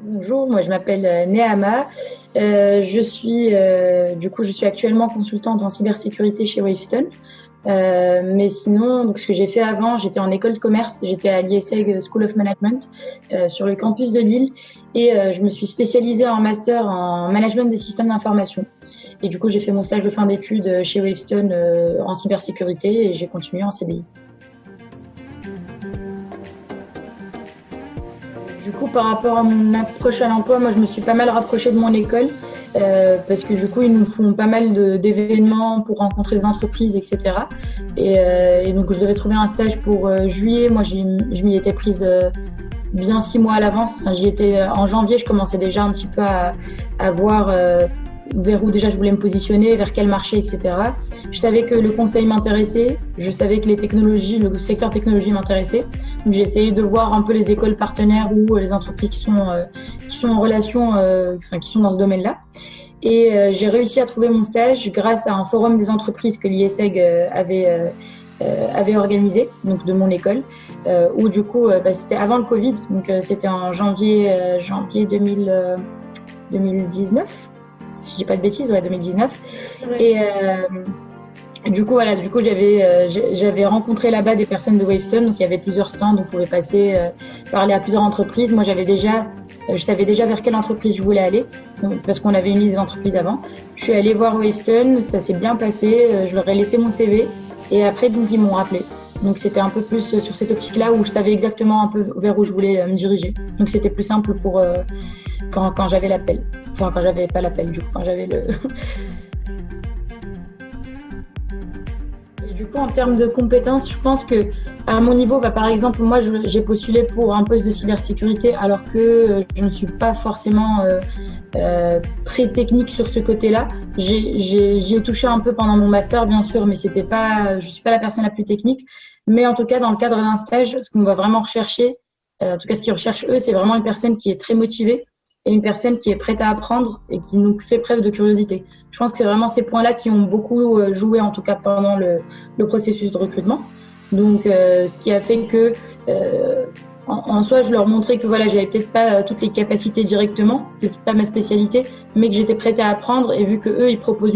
Bonjour, moi je m'appelle Neama. Je suis actuellement consultante en cybersécurité chez Wavestone. Mais sinon, donc ce que j'ai fait avant, j'étais en école de commerce, j'étais à l'IESEG School of Management sur le campus de Lille et je me suis spécialisée en master en management des systèmes d'information. Et du coup, j'ai fait mon stage de fin d'études chez Wavestone en cybersécurité et j'ai continué en CDI. Du coup, par rapport à mon approche à l'emploi, moi, je me suis pas mal rapprochée de mon école parce que du coup, ils nous font pas mal d'événements pour rencontrer des entreprises, etc. Et donc, je devais trouver un stage pour juillet. Moi, je m'y étais prise bien 6 mois à l'avance. Enfin, j'y étais en janvier. Je commençais déjà un petit peu à voir vers où déjà je voulais me positionner, vers quel marché, etc. Je savais que le conseil m'intéressait, je savais que les technologies, le secteur technologie m'intéressait. Donc j'ai essayé de voir un peu les écoles partenaires ou les entreprises qui sont en relation, qui sont dans ce domaine-là. Et j'ai réussi à trouver mon stage grâce à un forum des entreprises que l'IESEG avait organisé, donc de mon école, où du coup, c'était avant le Covid, donc c'était en janvier 2019. Si je dis pas de bêtises, ouais, 2019. Ouais. Et du coup, j'avais rencontré là-bas des personnes de Wavestone, donc il y avait plusieurs stands, on pouvait passer, parler à plusieurs entreprises. Moi, je savais déjà vers quelle entreprise je voulais aller, donc, parce qu'on avait une liste d'entreprises avant. Je suis allée voir Wavestone, ça s'est bien passé, je leur ai laissé mon CV, et après, donc, ils m'ont rappelé. Donc c'était un peu plus sur cette optique-là où je savais exactement un peu vers où je voulais me diriger. Donc c'était plus simple pour quand j'avais l'appel. Enfin, quand j'avais pas l'appel, du coup, quand j'avais le... Et du coup, en termes de compétences, je pense que à mon niveau, par exemple, moi, j'ai postulé pour un poste de cybersécurité alors que je ne suis pas forcément très technique sur ce côté-là. J'y ai touché un peu pendant mon master, bien sûr, mais je suis pas la personne la plus technique. Mais en tout cas, dans le cadre d'un stage, ce qu'on va vraiment rechercher, en tout cas, ce qu'ils recherchent eux, c'est vraiment une personne qui est très motivée et une personne qui est prête à apprendre et qui nous fait preuve de curiosité. Je pense que c'est vraiment ces points-là qui ont beaucoup joué, en tout cas pendant le processus de recrutement. Donc, ce qui a fait que, en soi, je leur montrais que voilà, j'avais peut-être pas toutes les capacités directement, c'était peut-être pas ma spécialité, mais que j'étais prête à apprendre. Et vu que eux, ils proposent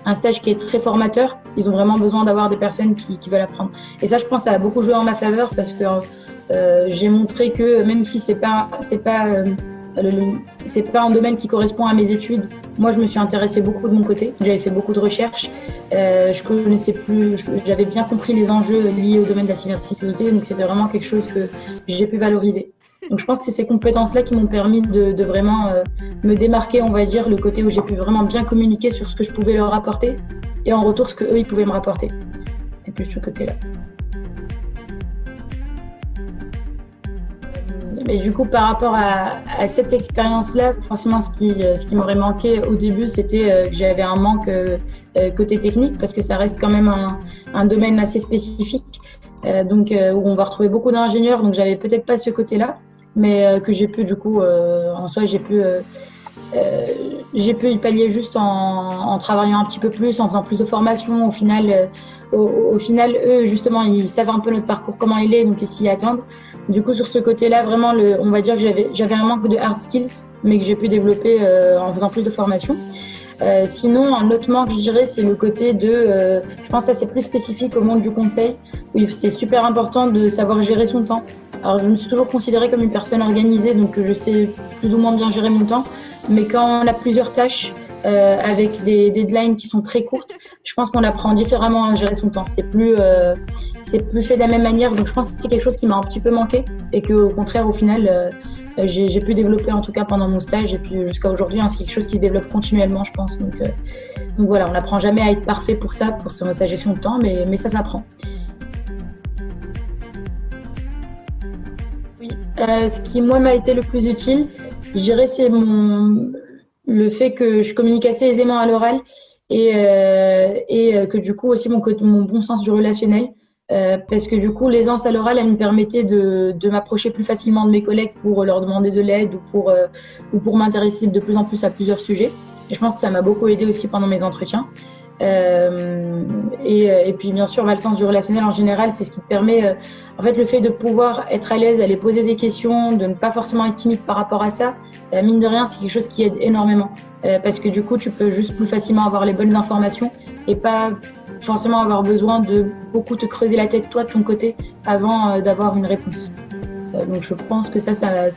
un stage qui est très formateur, ils ont vraiment besoin d'avoir des personnes qui veulent apprendre. Et ça, je pense, ça a beaucoup joué en ma faveur parce que j'ai montré que même si c'est pas un domaine qui correspond à mes études. Moi, je me suis intéressée beaucoup de mon côté. J'avais fait beaucoup de recherches. J'avais bien compris les enjeux liés au domaine de la cybersécurité. Donc, c'était vraiment quelque chose que j'ai pu valoriser. Donc, je pense que c'est ces compétences-là qui m'ont permis de vraiment me démarquer, on va dire, le côté où j'ai pu vraiment bien communiquer sur ce que je pouvais leur apporter et en retour, ce qu'eux, ils pouvaient me rapporter. C'était plus ce côté-là. Et du coup, par rapport à cette expérience-là, forcément, ce qui m'aurait manqué au début, c'était que j'avais un manque côté technique, parce que ça reste quand même un domaine assez spécifique, où on va retrouver beaucoup d'ingénieurs, donc j'avais peut-être pas ce côté-là, mais que j'ai pu, du coup, en soi, j'ai pu y pallier juste en travaillant un petit peu plus, en faisant plus de formation. Au final, eux, justement, ils savent un peu notre parcours, comment il est, donc ils s'y attendent. Du coup, sur ce côté-là, vraiment, on va dire que j'avais un manque de hard skills, mais que j'ai pu développer en faisant plus de formation. Sinon, un autre manque, je dirais, c'est le côté je pense que ça, c'est plus spécifique au monde du conseil, où c'est super important de savoir gérer son temps. Alors, je me suis toujours considérée comme une personne organisée, donc je sais plus ou moins bien gérer mon temps. Mais quand on a plusieurs tâches avec des deadlines qui sont très courtes, je pense qu'on apprend différemment à gérer son temps. C'est plus fait de la même manière. Donc, je pense que c'est quelque chose qui m'a un petit peu manqué et qu'au contraire, au final, j'ai pu développer en tout cas pendant mon stage et puis jusqu'à aujourd'hui, c'est quelque chose qui se développe continuellement, je pense. Donc voilà, on n'apprend jamais à être parfait pour ça, pour sa gestion de temps, mais ça s'apprend. Oui, ce qui moi m'a été le plus utile, je dirais, c'est le fait que je communique assez aisément à l'oral et que du coup aussi mon bon sens du relationnel. Parce que du coup, l'aisance à l'oral, elle me permettait de m'approcher plus facilement de mes collègues pour leur demander de l'aide ou pour m'intéresser de plus en plus à plusieurs sujets. Et je pense que ça m'a beaucoup aidé aussi pendant mes entretiens. Et puis bien sûr, le sens du relationnel en général, c'est ce qui te permet, en fait, le fait de pouvoir être à l'aise, aller poser des questions, de ne pas forcément être timide par rapport à ça, mine de rien, c'est quelque chose qui aide énormément. Parce que du coup, tu peux juste plus facilement avoir les bonnes informations et pas forcément avoir besoin de beaucoup te creuser la tête toi de ton côté avant d'avoir une réponse. Donc je pense que ça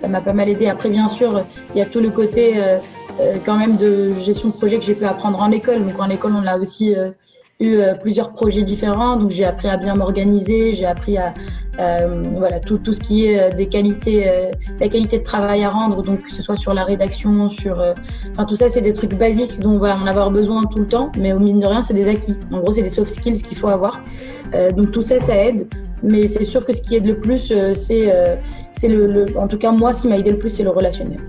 m'a pas mal aidé. Après, bien sûr, il y a tout le côté quand même de gestion de projet que j'ai pu apprendre en école. Donc en école, on a aussi eu plusieurs projets différents. Donc j'ai appris à bien m'organiser, j'ai appris à voilà tout ce qui est des qualités, la qualité de travail à rendre. Donc que ce soit sur la rédaction, sur enfin tout ça, c'est des trucs basiques dont on va en avoir besoin tout le temps. Mais au mine de rien, c'est des acquis. En gros, c'est des soft skills qu'il faut avoir. Donc tout ça, ça aide. Mais c'est sûr que ce qui aide le plus, c'est en tout cas moi, ce qui m'a aidé le plus, c'est le relationnel.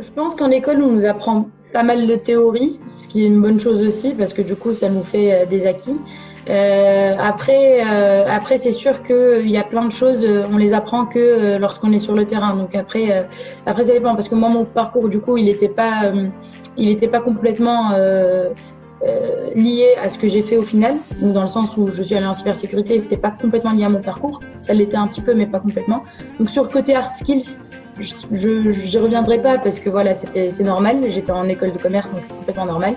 Je pense qu'en école, on nous apprend pas mal de théorie, ce qui est une bonne chose aussi, parce que du coup, ça nous fait des acquis. Après, c'est sûr qu'il y a plein de choses, on les apprend que lorsqu'on est sur le terrain. Donc après, ça dépend, parce que moi, mon parcours, du coup, il était pas complètement lié à ce que j'ai fait au final, donc dans le sens où je suis allée en cybersécurité, c'était pas complètement lié à mon parcours, ça l'était un petit peu mais pas complètement. Donc sur le côté hard skills, j'y reviendrai pas parce que voilà, c'est normal, j'étais en école de commerce donc c'est complètement normal.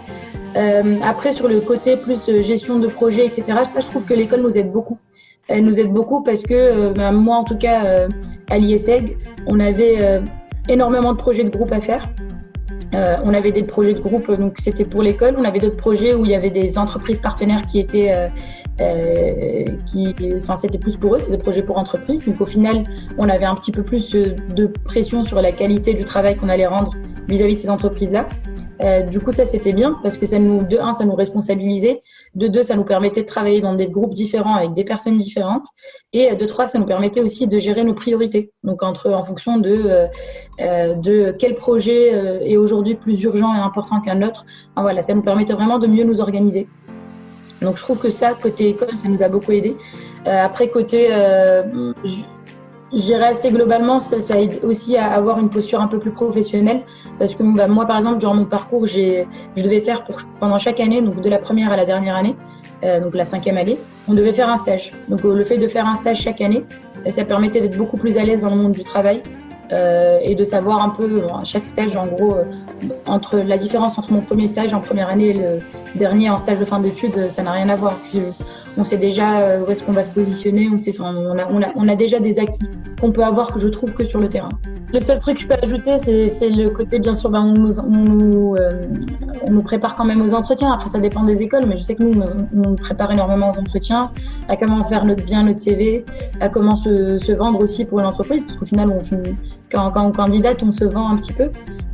Après sur le côté plus gestion de projet, etc., ça je trouve que l'école nous aide beaucoup. Elle nous aide beaucoup parce que moi en tout cas à l'ISEG, on avait énormément de projets de groupe à faire. On avait des projets de groupe, donc c'était pour l'école. On avait d'autres projets où il y avait des entreprises partenaires qui étaient, enfin c'était plus pour eux, c'est des projets pour entreprises. Donc au final, on avait un petit peu plus de pression sur la qualité du travail qu'on allait rendre vis-à-vis de ces entreprises-là. Du coup, ça c'était bien parce que ça nous responsabilisait. De deux, ça nous permettait de travailler dans des groupes différents avec des personnes différentes. Et de trois, ça nous permettait aussi de gérer nos priorités. Donc en fonction de quel projet est aujourd'hui plus urgent et important qu'un autre. Enfin, voilà, ça nous permettait vraiment de mieux nous organiser. Donc je trouve que ça, côté école, ça nous a beaucoup aidé. Après, côté je dirais assez globalement, ça aide aussi à avoir une posture un peu plus professionnelle parce que moi, par exemple, durant mon parcours, je devais faire pendant chaque année, donc de la première à la dernière année, donc la 5e année, on devait faire un stage. Donc le fait de faire un stage chaque année, ça permettait d'être beaucoup plus à l'aise dans le monde du travail et de savoir un peu à chaque stage, en gros, entre la différence entre mon premier stage en première année et le dernier en stage de fin d'études, ça n'a rien à voir. Puis, on sait déjà où est-ce qu'on va se positionner, on a déjà des acquis qu'on peut avoir que je trouve que sur le terrain. Le seul truc que je peux ajouter, c'est le côté, bien sûr, on nous prépare quand même aux entretiens. Après, ça dépend des écoles, mais je sais que nous, on nous prépare énormément aux entretiens, à comment faire bien notre CV, à comment se vendre aussi pour une entreprise, parce qu'au final, quand on candidate, on se vend un petit peu.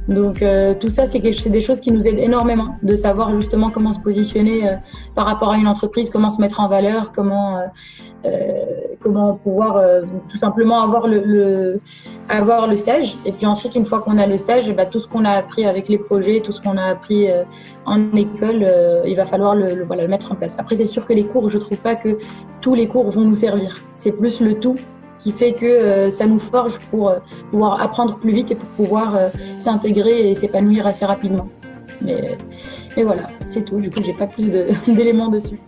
Donc tout ça, c'est des choses qui nous aident énormément, de savoir justement comment se positionner par rapport à une entreprise, comment se mettre en valeur, comment pouvoir tout simplement avoir le stage. Et puis ensuite, une fois qu'on a le stage, tout ce qu'on a appris avec les projets, tout ce qu'on a appris en école, il va falloir le mettre en place. Après, c'est sûr que les cours, je trouve pas que tous les cours vont nous servir. C'est plus le tout qui fait que ça nous forge pour pouvoir apprendre plus vite et pour pouvoir s'intégrer et s'épanouir assez rapidement. Mais voilà, c'est tout. Du coup, j'ai pas plus d'éléments dessus.